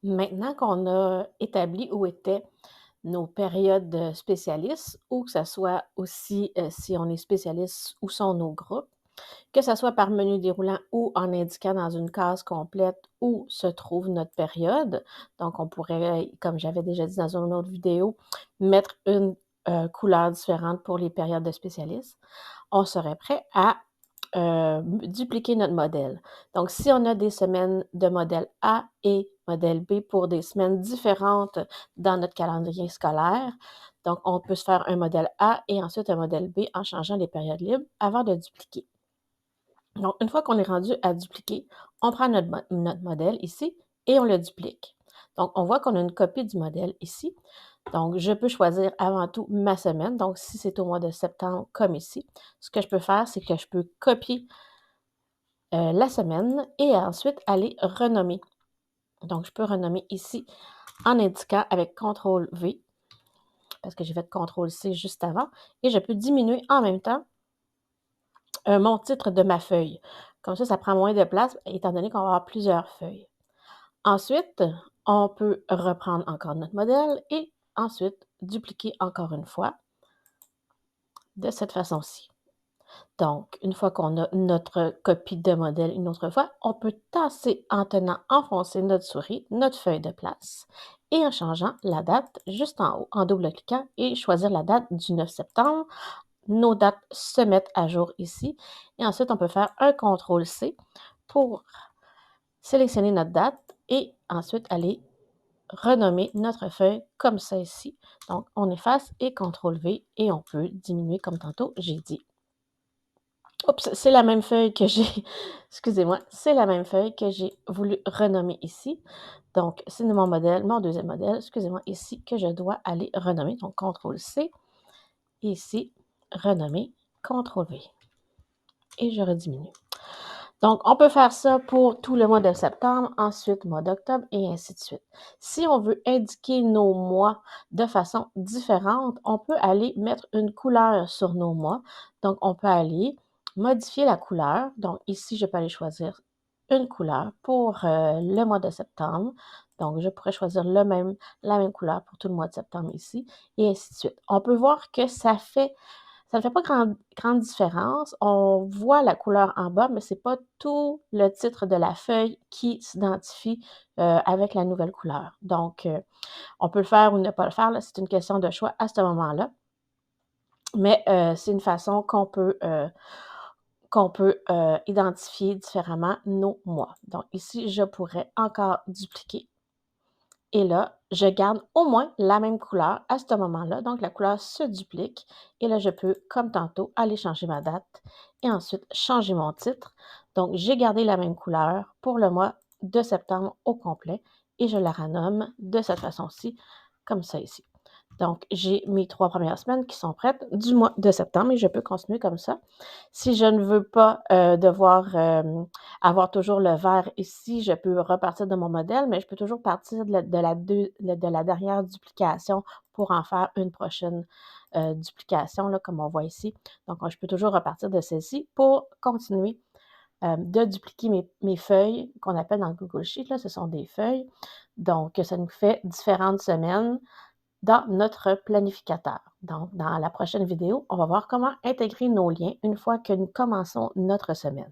Maintenant qu'on a établi où étaient nos périodes spécialistes ou que ça soit aussi, si on est spécialiste, où sont nos groupes, que ça soit par menu déroulant ou en indiquant dans une case complète où se trouve notre période. Donc on pourrait, comme j'avais déjà dit dans une autre vidéo, mettre une, couleur différente pour les périodes de spécialistes. On serait prêt à dupliquer notre modèle. Donc, si on a des semaines de modèle A et modèle B pour des semaines différentes dans notre calendrier scolaire, donc on peut se faire un modèle A et ensuite un modèle B en changeant les périodes libres avant de dupliquer. Donc, une fois qu'on est rendu à dupliquer, on prend notre modèle ici et on le duplique. Donc, on voit qu'on a une copie du modèle ici. Donc, je peux choisir avant tout ma semaine. Donc, si c'est au mois de septembre, comme ici, ce que je peux faire, c'est que je peux copier la semaine et ensuite aller renommer. Donc, je peux renommer ici en indiquant avec CTRL-V, parce que j'ai fait CTRL-C juste avant, et je peux diminuer en même temps mon titre de ma feuille. Comme ça prend moins de place, étant donné qu'on va avoir plusieurs feuilles. Ensuite, on peut reprendre encore notre modèle et ensuite dupliquer encore une fois de cette façon-ci. Donc, une fois qu'on a notre copie de modèle une autre fois, on peut tasser en tenant enfoncé notre souris, notre feuille de place et en changeant la date juste en haut, en double-cliquant et choisir la date du 9 septembre. Nos dates se mettent à jour ici et ensuite on peut faire un CTRL-C pour sélectionner notre date et ensuite aller renommer notre feuille comme ça ici. Donc, on efface et CTRL-V et on peut diminuer comme tantôt j'ai dit. Oups, c'est la même feuille que j'ai excusez-moi, c'est la même feuille que j'ai voulu renommer ici. Donc, c'est mon modèle, mon deuxième modèle, excusez-moi, ici, que je dois aller renommer. Donc, CTRL-C, ici, renommer, CTRL-V et je rediminue. Donc, on peut faire ça pour tout le mois de septembre, ensuite mois d'octobre et ainsi de suite. Si on veut indiquer nos mois de façon différente, on peut aller mettre une couleur sur nos mois. Donc, on peut aller modifier la couleur. Donc, ici, je peux aller choisir une couleur pour le mois de septembre. Donc, je pourrais choisir la même couleur pour tout le mois de septembre ici et ainsi de suite. On peut voir que ça ne fait pas grande différence. On voit la couleur en bas, mais ce n'est pas tout le titre de la feuille qui s'identifie, avec la nouvelle couleur. Donc, on peut le faire ou ne pas le faire, là, c'est une question de choix à ce moment-là. Mais, c'est une façon qu'on peut identifier différemment nos mois. Donc ici, je pourrais encore dupliquer et là, je garde au moins la même couleur à ce moment-là. Donc, la couleur se duplique et là, je peux, comme tantôt, aller changer ma date et ensuite changer mon titre. Donc, j'ai gardé la même couleur pour le mois de septembre au complet et je la renomme de cette façon-ci, comme ça ici. Donc, j'ai mes 3 premières semaines qui sont prêtes du mois de septembre et je peux continuer comme ça. Si je ne veux pas, devoir, avoir toujours le vert ici, je peux repartir de mon modèle, mais je peux toujours partir de la dernière duplication pour en faire une prochaine, duplication là, comme on voit ici. Donc, je peux toujours repartir de celle-ci pour continuer, de dupliquer mes feuilles qu'on appelle dans Google Sheets, là, ce sont des feuilles. Donc, ça nous fait différentes semaines dans notre planificateur. Donc, dans la prochaine vidéo, on va voir comment intégrer nos liens une fois que nous commençons notre semaine.